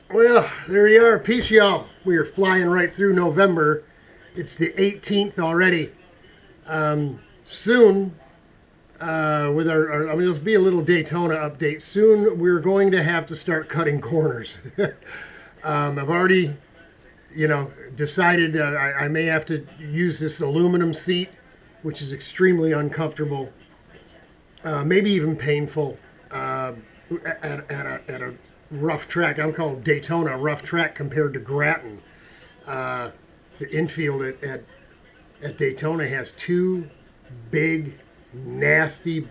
Well, there you are. Peace, y'all. We are flying right through November. It's the 18th already. Soon, with our, there'll be a little Daytona update. Soon, we're going to have to start cutting corners. I've already, decided I may have to use this aluminum seat, which is extremely uncomfortable, maybe even painful at a rough track. I'm called Daytona rough track compared to Grattan. The infield at Daytona has two big, nasty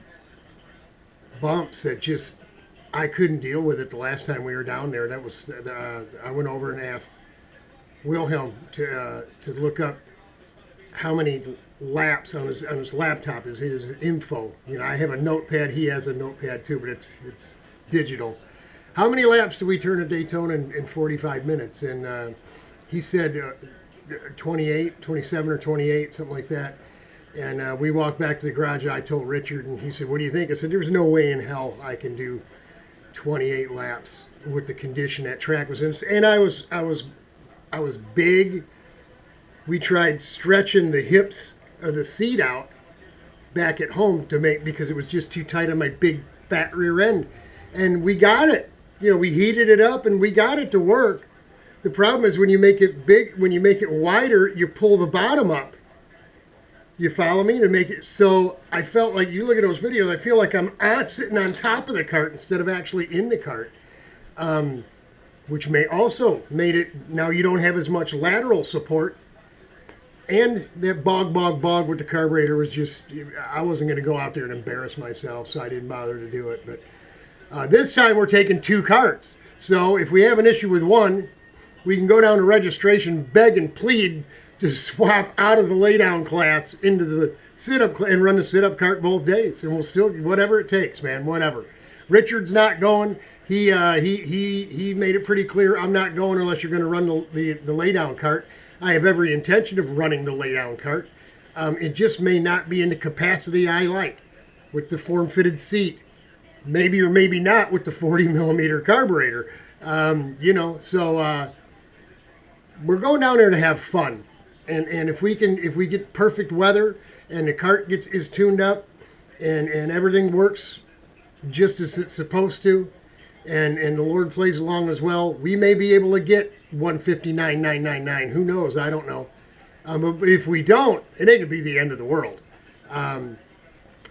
bumps that just I couldn't deal with it the last time we were down there. That was I went over and asked Wilhelm to look up how many laps on his laptop is his info. I have a notepad. He has a notepad too, but it's digital. How many laps do we turn at Daytona in 45 minutes? And he said 28, 27 or 28, something like that. And we walked back to the garage. I told Richard, and he said, "What do you think?" I said, "There's no way in hell I can do 28 laps with the condition that track was in." And I was big. We tried stretching the hips of the seat out back at home because it was just too tight on my big fat rear end. And we got it. We heated it up and we got it to work. The problem is when you make it big, when you make it wider, you pull the bottom up. You follow me? To make it so I felt like, you look at those videos, I feel like I'm sitting on top of the cart instead of actually in the cart. Which may also made it, now you don't have as much lateral support. And that bog with the carburetor was just, I wasn't going to go out there and embarrass myself, so I didn't bother to do it. But this time we're taking two carts. So if we have an issue with one, we can go down to registration, beg and plead to swap out of the laydown class into the sit-up and run the sit-up cart both days. And we'll still, whatever it takes, man, whatever. Richard's not going. He made it pretty clear, I'm not going unless you're going to run the laydown cart. I have every intention of running the laydown cart. It just may not be in the capacity I like with the form-fitted seat. Maybe or maybe not with the 40 millimeter carburetor. So we're going down there to have fun. And if we get perfect weather and the cart is tuned up and everything works just as it's supposed to, and the Lord plays along as well, we may be able to get 159,999. Who knows? I don't know. But if we don't, it ain't gonna be the end of the world.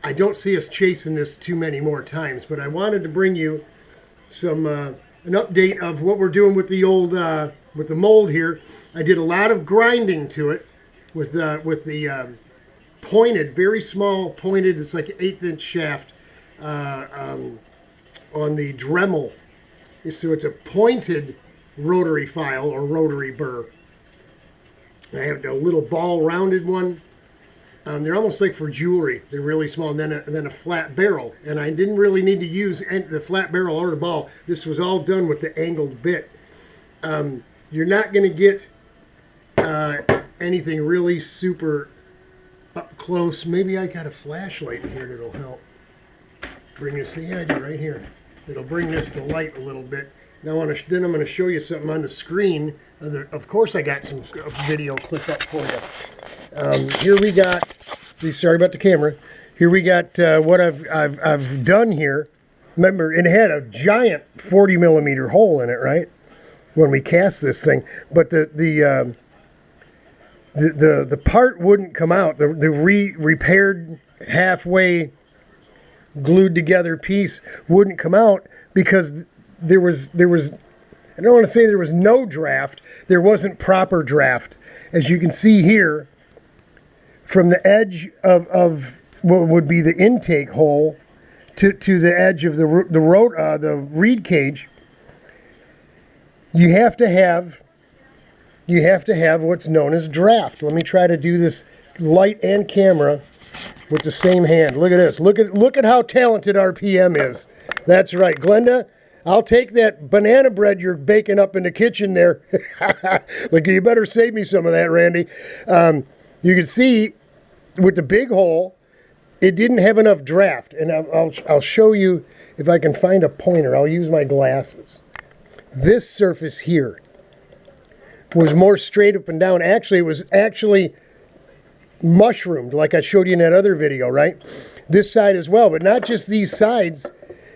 I don't see us chasing this too many more times, but I wanted to bring you some an update of what we're doing with the old with the mold here. I did a lot of grinding to it with the pointed, very small pointed. It's like an 1/8 inch shaft on the Dremel. So it's a pointed rotary file or rotary burr. I have a little ball rounded one. They're almost like for jewelry. They're really small, and then a flat barrel. And I didn't really need to use the flat barrel or the ball. This was all done with the angled bit. You're not going to get anything really super up close. Maybe I got a flashlight here that'll help bring this. Yeah, I do right here. It'll bring this to light a little bit. Now then I'm going to show you something on the screen. Of course, I got some video clip up for you. Here we got. Sorry about the camera. Here we got what I've done here. Remember, it had a giant 40 millimeter hole in it, right? When we cast this thing, but the part wouldn't come out. The repaired halfway glued together piece wouldn't come out because there was I don't want to say there was no draft. There wasn't proper draft, as you can see here. From the edge of what would be the intake hole to the edge of the reed cage, you have to have what's known as draft. Let me try to do this light and camera with the same hand. Look at this. Look at how talented RPM is. That's right, Glenda. I'll take that banana bread you're baking up in the kitchen there. Look, you better save me some of that, Randy. You can see with the big hole, it didn't have enough draft. And I'll show you if I can find a pointer. I'll use my glasses. This surface here was more straight up and down. Actually, it was actually mushroomed, like I showed you in that other video, right? This side as well, but not just these sides.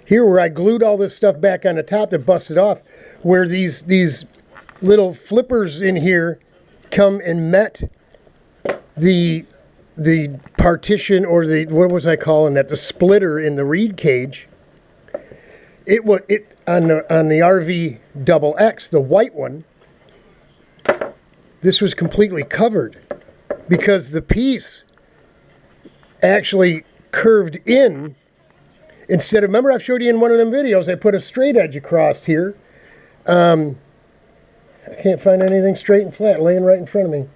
Here where I glued all this stuff back on the top that busted off, where these little flippers in here come and met the partition, or the, what was I calling that? The splitter in the reed cage. It on the RV XX, the white one, this was completely covered because the piece actually curved in. Instead of, remember I showed you in one of them videos, I put a straight edge across here. I can't find anything straight and flat laying right in front of me.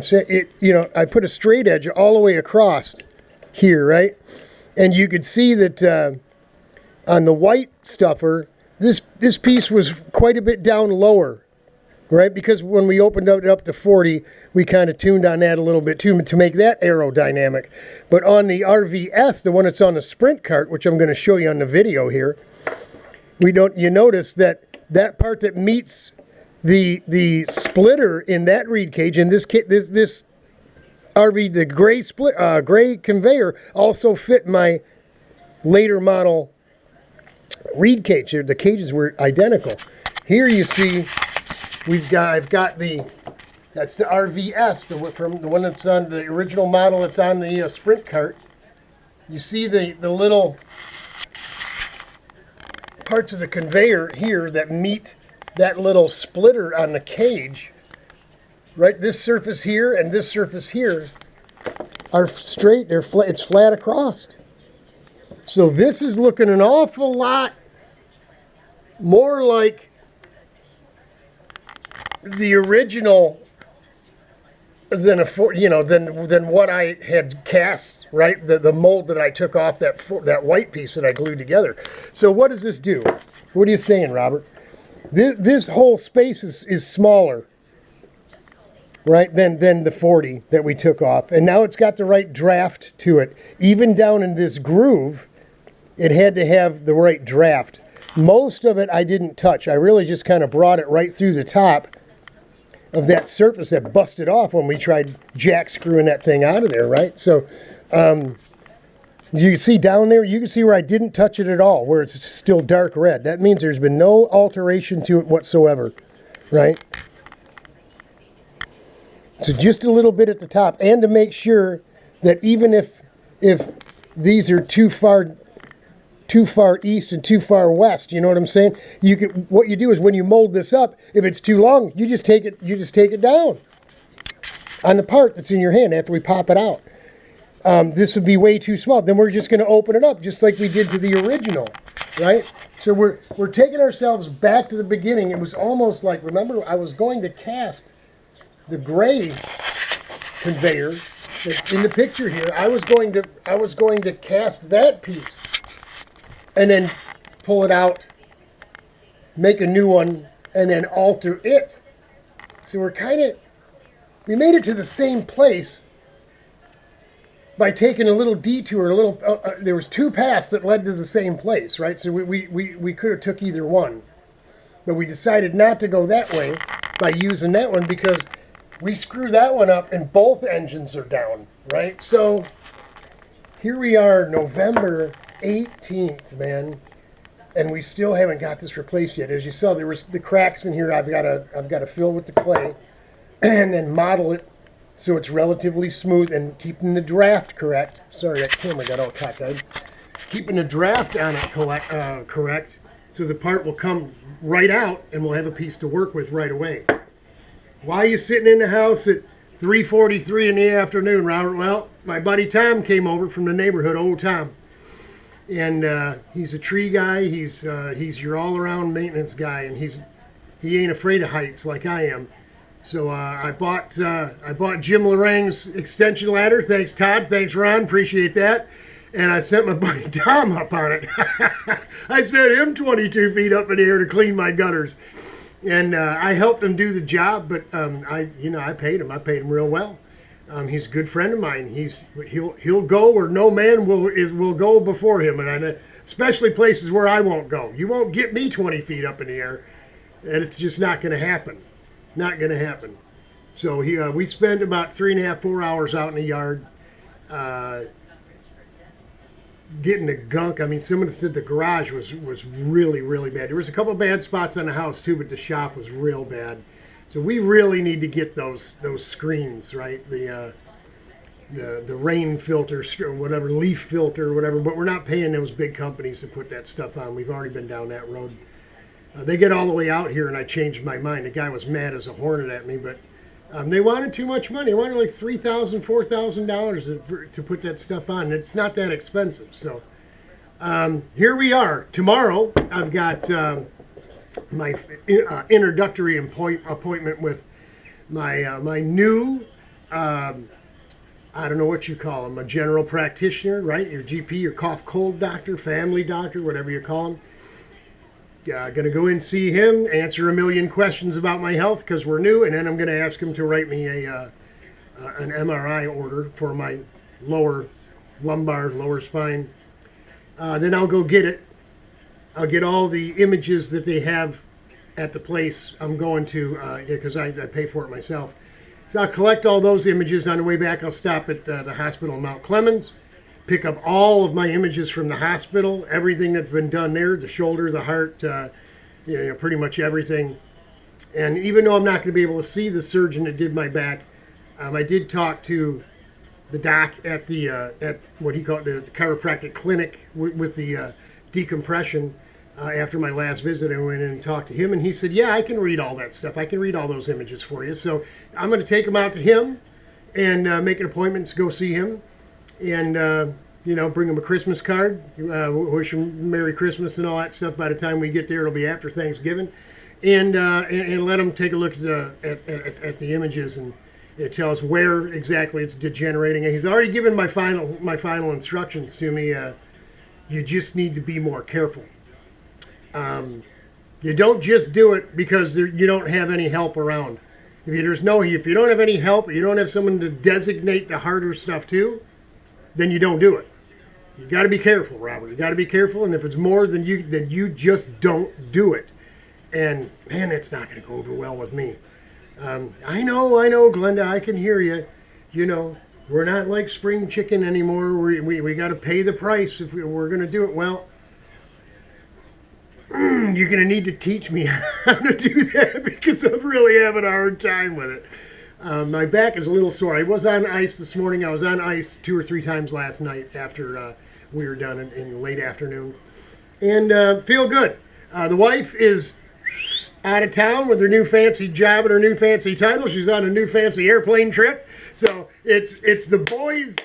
So I put a straight edge all the way across here, right? And you could see that on the white stuffer, this piece was quite a bit down lower, right? Because when we opened it up to 40, we kind of tuned on that a little bit too to make that aerodynamic. But on the RVS, the one that's on the sprint cart, which I'm going to show you on the video here, you notice that that part that meets the splitter in that reed cage, and this RV, the gray conveyor, also fit my later model reed cage. The cages were identical. Here you see I've got that's the RVS, the one that's on the original model that's on the sprint cart. You see the little parts of the conveyor here that meet that little splitter on the cage, right? This surface here and this surface here are straight, they're flat, it's flat across. So this is looking an awful lot more like the original than than what I had cast, right? The mold that I took off that white piece that I glued together. So what does this do? What are you saying, Robert? This whole space is smaller, right, than the 40 that we took off. And now it's got the right draft to it. Even down in this groove, it had to have the right draft. Most of it I didn't touch. I really just kind of brought it right through the top of that surface that busted off when we tried jack screwing that thing out of there, right? So you can see down there, you can see where I didn't touch it at all, where it's still dark red. That means there's been no alteration to it whatsoever, right? So just a little bit at the top, and to make sure that even if these are too far east and too far west, you know what I'm saying? What you do is when you mold this up, if it's too long, you just take it down on the part that's in your hand after we pop it out. This would be way too small. Then we're just going to open it up just like we did to the original, right? So we're taking ourselves back to the beginning. It was almost like, remember, I was going to cast the gray conveyor that's in the picture here. I was going to cast that piece and then pull it out, make a new one, and then alter it. So we made it to the same place by taking a little detour, there was two paths that led to the same place, right? So we could have took either one. But we decided not to go that way by using that one because we screwed that one up and both engines are down, right? So here we are, November 18th, man, and we still haven't got this replaced yet. As you saw, there was the cracks in here. I've got to fill with the clay and then model it so it's relatively smooth and keeping the draft correct. Sorry, that camera got all cockeyed. Keeping the draft on it correct, so the part will come right out and we'll have a piece to work with right away. Why are you sitting in the house at 3:43 in the afternoon, Robert? Well, my buddy Tom came over from the neighborhood, old Tom. And he's a tree guy. He's your all-around maintenance guy, and he ain't afraid of heights like I am. So I bought Jim Lorang's extension ladder. Thanks, Todd. Thanks, Ron. Appreciate that. And I sent my buddy Tom up on it. I sent him 22 feet up in the air to clean my gutters, and I helped him do the job. But I paid him. I paid him real well. He's a good friend of mine. He'll go where no man will go before him, and especially places where I won't go. You won't get me 20 feet up in the air. And it's just not going to happen. Not going to happen. So we spent about 3.5, 4 hours out in the yard getting the gunk. I mean, someone said the garage was really, really bad. There was a couple of bad spots on the house too, but the shop was real bad. So we really need to get those screens, right? The rain filter, or whatever, leaf filter, or whatever. But we're not paying those big companies to put that stuff on. We've already been down that road. They get all the way out here, and I changed my mind. The guy was mad as a hornet at me, but they wanted too much money. They wanted like $3,000, $4,000 to put that stuff on. It's not that expensive. So here we are. Tomorrow, I've got my introductory appointment with my new, I don't know what you call him, a general practitioner, right? Your GP, your cough cold doctor, family doctor, whatever you call him. Gonna go in and see him, answer a million questions about my health because we're new, and then I'm gonna ask him to write me an MRI order for my lower lumbar, lower spine. Then I'll go get it. I'll get all the images that they have at the place I'm going to, because I pay for it myself. So I'll collect all those images. On the way back, I'll stop at the hospital in Mount Clemens, pick up all of my images from the hospital, everything that's been done there, the shoulder, the heart, pretty much everything. And even though I'm not going to be able to see the surgeon that did my back, I did talk to the doc at the at what he called the chiropractic clinic with the decompression after my last visit. I went in and talked to him, and he said, yeah, I can read all that stuff. I can read all those images for you. So I'm going to take him out to him and make an appointment to go see him. And, bring them a Christmas card, wish them Merry Christmas and all that stuff. By the time we get there, it'll be after Thanksgiving. And let them take a look at the images and it tells where exactly it's degenerating. And he's already given my final instructions to me. You just need to be more careful. You don't just do it because you don't have any help around. If you don't have any help, or you don't have someone to designate the harder stuff to, then you don't do it. You got to be careful, Robert. You got to be careful, and if it's more than you just don't do it. And man, it's not going to go over well with me. I know, Glenda. I can hear you. We're not like spring chicken anymore. We got to pay the price if we're going to do it. Well, you're going to need to teach me how to do that because I'm really having a hard time with it. My back is a little sore. I was on ice this morning. I was on ice 2 or 3 times last night after we were done in late afternoon. And feel good. The wife is out of town with her new fancy job and her new fancy title. She's on a new fancy airplane trip. So it's the boys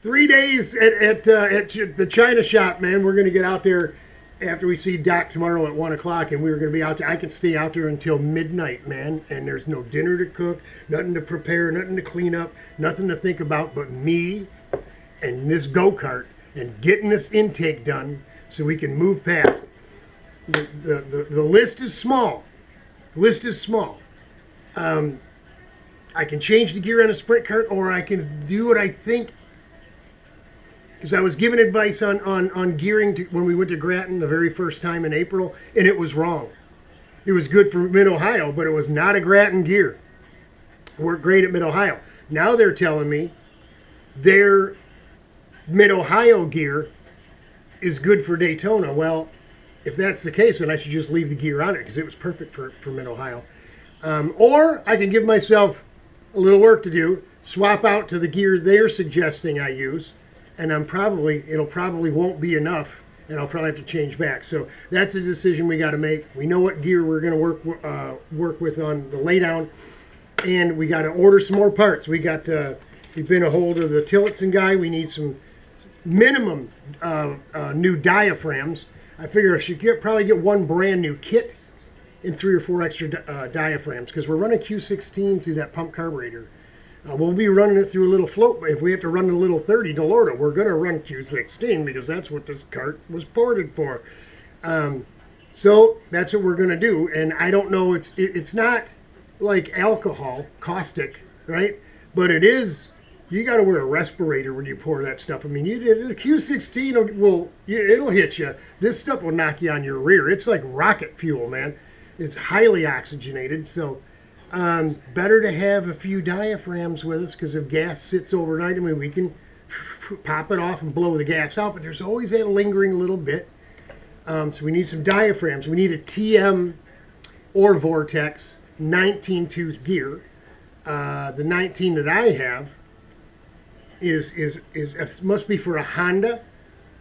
3 days at the China shop, man. We're going to get out there after we see Doc tomorrow at 1 o'clock, and we were going to be out there. I can stay out there until midnight, man, and there's no dinner to cook, nothing to prepare, nothing to clean up, nothing to think about but me and this go-kart and getting this intake done so we can move past. The list is small. I can change the gear on a sprint kart, or I can do what I think. Because I was given advice on gearing when we went to Grattan the very first time in April, and it was wrong. It was good for Mid-Ohio, but it was not a Grattan gear. Worked great at Mid-Ohio. Now they're telling me their Mid-Ohio gear is good for Daytona. Well, if that's the case, then I should just leave the gear on it because it was perfect for Mid-Ohio. Or I can give myself a little work to do, swap out to the gear they're suggesting I use, and it'll probably won't be enough, and I'll probably have to change back. So that's a decision we got to make. We know what gear we're going to work with on the laydown, and we got to order some more parts. We've been a hold of the Tillotson guy. We need some minimum new diaphragms. I figure I should probably get one brand new kit and 3 or 4 extra diaphragms because we're running Q16 through that pump carburetor. We'll be running it through a little float. If we have to run a little 30 Delorta, we're going to run Q16 because that's what this cart was ported for. So that's what we're going to do. And I don't know, it's not like alcohol, caustic, right? But it is, you got to wear a respirator when you pour that stuff. I mean, the Q16 it'll hit you. This stuff will knock you on your rear. It's like rocket fuel, man. It's highly oxygenated, so better to have a few diaphragms with us, because if gas sits overnight, I mean, we can pop it off and blow the gas out, but there's always that lingering little bit. So we need some diaphragms. We need a TM or VORTEX 19-tooth gear. The 19 that I have must be for a Honda,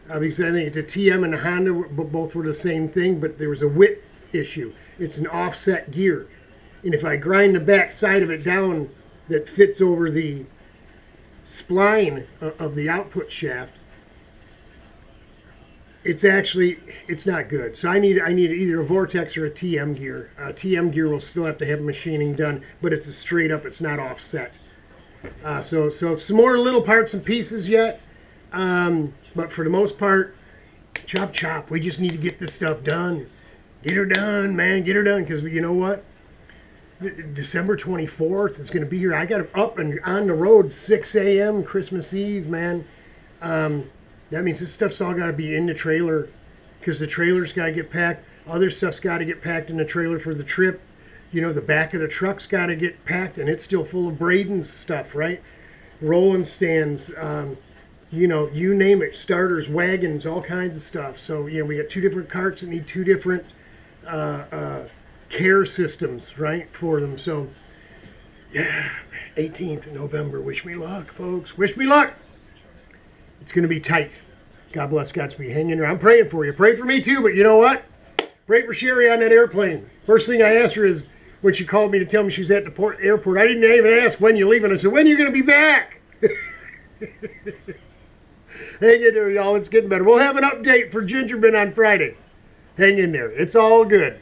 because I think it's a TM and a Honda, but both were the same thing, but there was a width issue. It's an offset gear, and if I grind the back side of it down that fits over the spline of the output shaft, it's not good. So I need either a VORTEX or a TM gear. TM gear will still have to have machining done, but it's a straight up, it's not offset. So some more little parts and pieces yet, but for the most part, chop chop. We just need to get this stuff done. Get her done, man. Get her done, because you know what? December 24th is going to be here. I got up and on the road 6 a.m. Christmas Eve, man. That means this stuff's all got to be in the trailer, because the trailer's got to get packed. Other stuff's got to get packed in the trailer for the trip. You know, the back of the truck's got to get packed, and it's still full of Braden's stuff, right? Rolling stands, you know, you name it, starters, wagons, all kinds of stuff. So, you know, we got 2 different carts that need 2 different care systems, right, for them. So, yeah, 18th of November. Wish me luck, folks. Wish me luck. It's going to be tight. God bless Godspeed. Hang in there. I'm praying for you. Pray for me too, but you know what? Pray for Sherry on that airplane. First thing I asked her is, when she called me to tell me she was at the airport, I didn't even ask when you're leaving. I said, when are you going to be back? Hang in there, y'all. It's getting better. We'll have an update for Gingerbread on Friday. Hang in there. It's all good.